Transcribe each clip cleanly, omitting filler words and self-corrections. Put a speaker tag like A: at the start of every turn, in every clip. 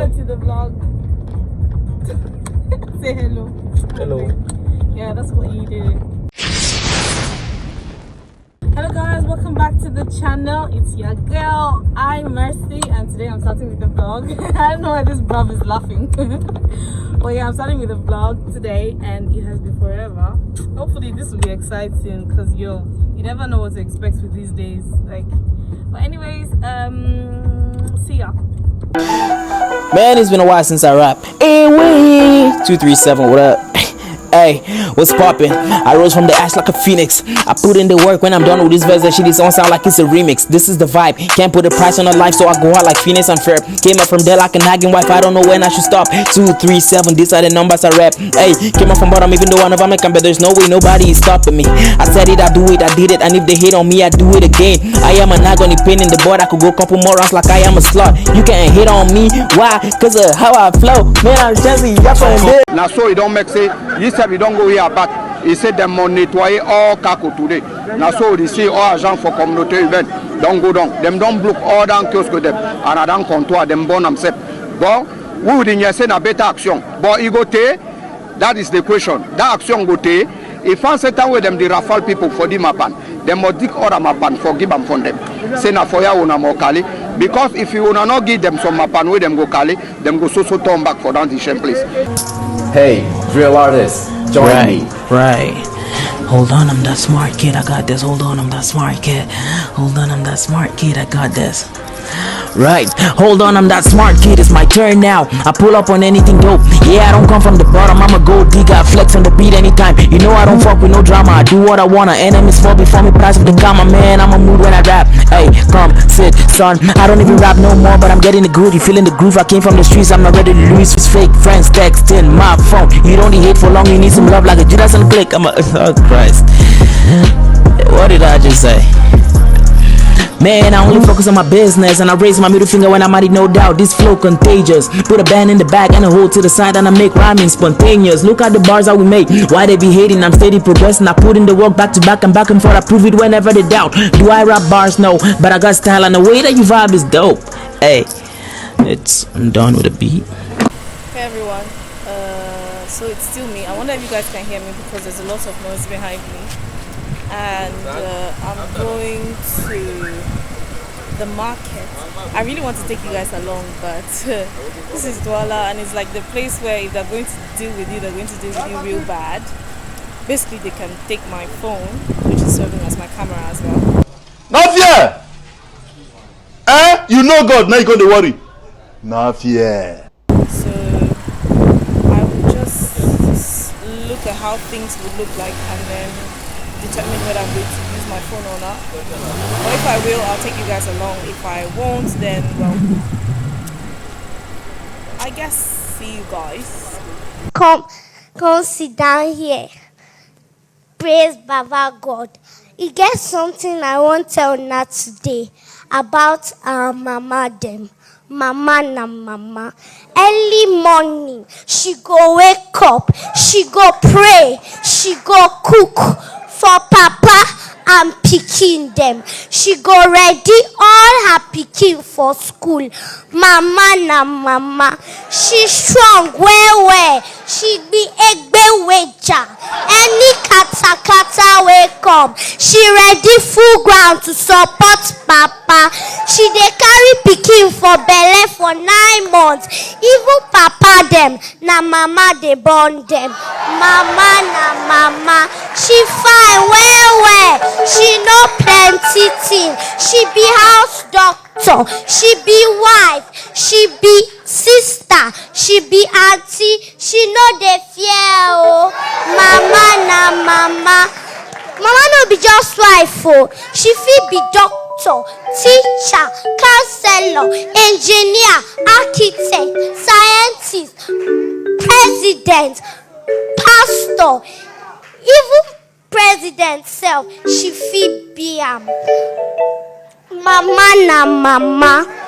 A: Welcome to the vlog. Say hello.
B: Hello.
A: Yeah, that's what you do. Hello guys, welcome back to the channel. It's your girl, iMercy, and today I'm starting with the vlog. I don't know why this bruv is laughing. But yeah, I'm starting with the vlog today, and it has been forever. Hopefully this will be exciting, because you never know what to expect with these days. But anyways, see ya.
B: Man, it's been a while since I rap. Hey, wait. 237, what up? Hey, what's poppin'? I rose from the ash like a phoenix. I put in the work. When I'm done with this verse, that shit is on sound like it's a remix. This is the vibe. Can't put a price on a life, so I go out like Phoenix and Fair. Came up from there like a nagging wife. I don't know when I should stop. 237, these are the numbers I rap. Hey, came up from bottom, even though I never make them, but there's no way nobody is stopping me. I said it, I do it, I did it, and if they hate on me, I do it again. I am a agony pain in the board. I could go couple more rounds like I am a slut. You can't hit on me. Why? Cause of how I flow. Man, I'm just
C: now so you don't make say you said we don't go here back. He said them on nettoyer all Kako today. Now so they say all agents for community event don't go down. Them don't block all down kiosk with them and I don't control them born themselves. But we would in say a better action. But you go take, that is the question. That action go take. If I say that with them the Rafale people for the mapan, them more dick or mapan forgive them from them. Say na for ya una more Kali. Because if you wanna not give them some mapan with them go Kali, them go so turn back for down the same place.
D: Hey, drill artist, join me.
B: Right. Hold on, I'm that smart kid, I got this. Hold on, I'm that smart kid. Hold on, I'm that smart kid, I got this. Right, hold on, I'm that smart kid, it's my turn now. I pull up on anything dope. Yeah, I don't come from the bottom, I'm a gold digger. Flex on the beat anytime. You know I don't fuck with no drama. I do what I wanna. Enemies fall before me, price of the comma. Man, I'm a mood when I rap. Hey, come, sit, son. I don't even rap no more, but I'm getting the good. You feeling the groove? I came from the streets, I'm not ready to lose. It's fake friends texting my phone. You don't need hate for long, you need some love like a Judas and a click. I'm a, oh Christ. What did I just say? Man, I only focus on my business, and I raise my middle finger when I'm at it, no doubt. This flow contagious. Put a band in the back and a hole to the side, and I make rhyming spontaneous. Look at the bars that we make. Why they be hating? I'm steady progressing. I put in the work back to back and back and forth. I prove it whenever they doubt. Do I rap bars? No, but I got style, and the way that you vibe is dope. Hey, I'm done with the beat.
A: Hey everyone, so it's still me. I wonder if you guys can hear me because there's a lot of noise behind me. And I'm going to the market. I really want to take you guys along, but this is Douala, and it's like the place where if they're going to deal with you, they're going to deal with you real bad. Basically, they can take my phone, which is serving as my camera as well.
E: No fear! Eh? You know God, now you're going to worry. No fear.
A: So I will just look at how things would look like and then determine whether I'm going to use my phone or not. Or if I will, I'll take you guys along. If I won't, then well, I guess see you guys.
F: Come sit down here. Praise Baba God. He gets something I want to tell now today about our mama them. Mama na mama. Early morning, she go wake up, she go pray, she go cook for Papa and pikin them. She go ready all her pikin for school. Mama na mama. She strong well. She be egbe weja. Any kata will come. She ready full ground to support Papa. She dey carry pikin for belle for 9 months. Even Papa them, na mama dey born them. Mama na mama. She fine well. She know plenty thing. She be house doctor. She be wife. She be sister. She be auntie. She know dey fear oh. Mama na mama. Mama no be just wife oh. She fit be doctor, teacher, counselor, engineer, architect, scientist, president, pastor, even president self. She fit be am. Mama na mama.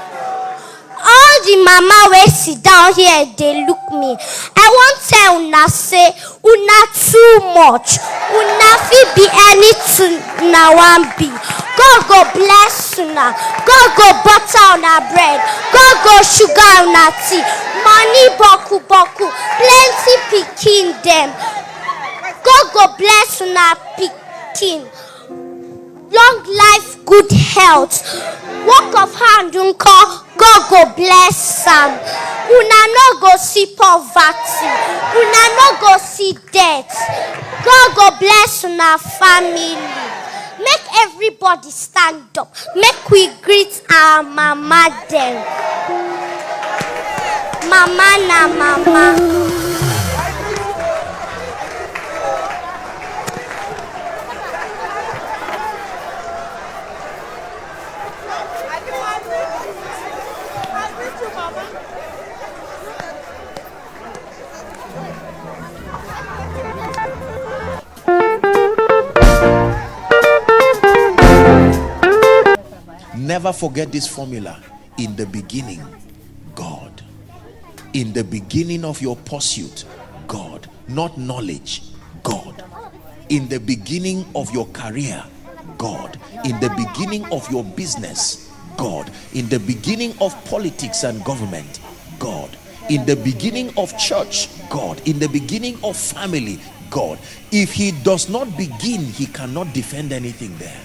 F: All the mama wey sit down here dey look me. I wan tell una say una too much. Una fit be anything una wan be. God go bless una. God go butter una bread. God go sugar una tea. money boku boku, plenty pikin them. God go bless una pikin. Long life, good health. Work of hand unko, God go bless am. Una no go see poverty. Una no go see death. God go bless una family. Make everybody stand up. Make we greet our mama them. Mama na mama.
G: Never forget this formula. In the beginning, God. In the beginning of your pursuit, God. Not knowledge, God. In the beginning of your career, God. In the beginning of your business, God. In the beginning of politics and government, God. In the beginning of church, God. In the beginning of family, God. If he does not begin, he cannot defend anything there.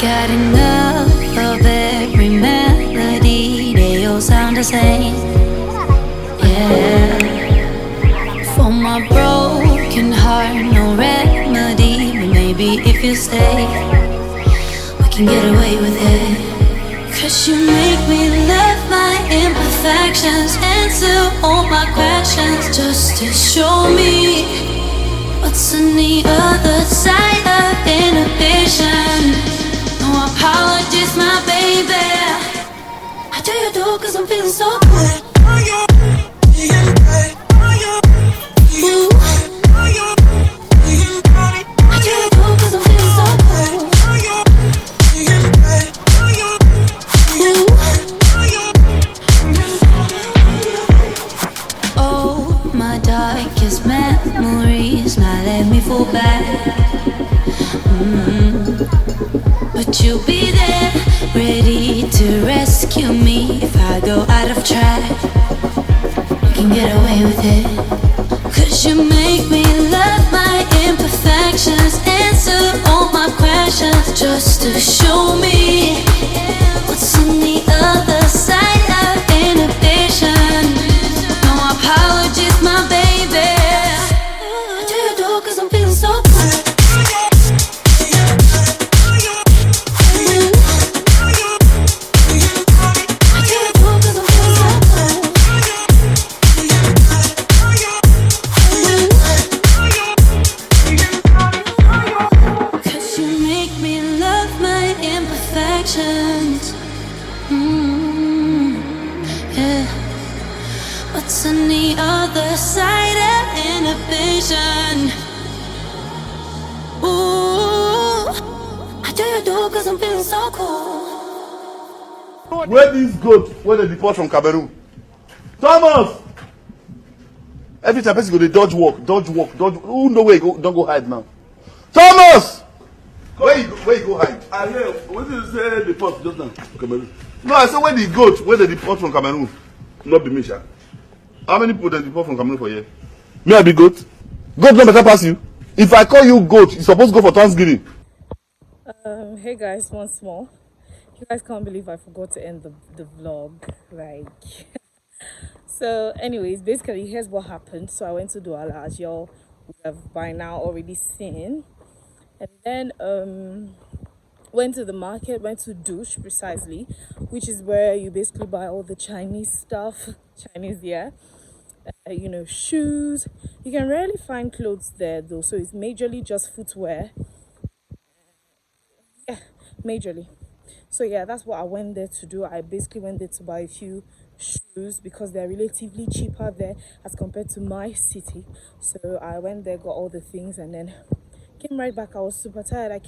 H: Got enough of every melody, they all sound the same. Yeah. For my broken heart, no remedy. But maybe if you stay, we can get away with it. Cause you make me love my imperfections, answer all my questions, just to show me what's on the other side of inhibition. No apologies, my baby. I do you do cause I'm feeling so good. Ooh. I do you do cause I'm feeling so good. Ooh. Oh, my darkest memories, now let me fall back. But you'll be there, ready to rescue me if I go out of track. You can get away with it. Cause you make me love my imperfections, answer all my questions, just to show me what's on the other side of inhibition. No apologies, my baby. I do you do cause I'm feeling so good. Yeah. What's on the other side of inhibition? Ooh, I do you do cause I'm feeling so cool.
E: Where this goat when they deport from Cameroon? Thomas! Every time person go they dodge walk. Who know where you go? Don't go hide now. Thomas! Where you go hide?
I: I hear. What did you say? Deport just now. Cameroon.
E: No, I said when the goat when they deport from Cameroon. Not be me, sha. How many people they deport from Cameroon for here? Me I be goat. Goat no better pass you. If I call you goat, you supposed to go for Thanksgiving.
A: Hey guys, once more. You guys can't believe I forgot to end the vlog. Like, so anyways, basically here's what happened. So I went to Douala, as y'all would have by now already seen, and then went to the market, went to Durch precisely, which is where you basically buy all the Chinese stuff. Chinese, yeah. You know, shoes. You can rarely find clothes there though, so it's majorly just footwear. Yeah, majorly. So yeah, that's what I went there to do. I basically went there to buy a few shoes because they're relatively cheaper there as compared to my city. So I went there, got all the things, and then came right back. I was super tired. I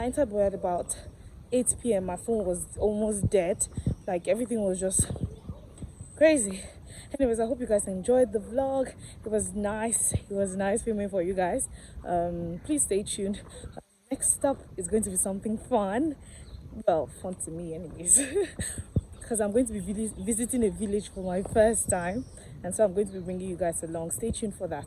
A: entered Buea at about 8 p.m. My phone was almost dead. Like everything was just crazy. Anyways, I hope you guys enjoyed the vlog. It was nice filming for you guys. Please stay tuned. Next up is going to be something fun. Well, fun to me anyways. Because I'm going to be visiting a village for my first time, and so I'm going to be bringing you guys along. Stay tuned for that.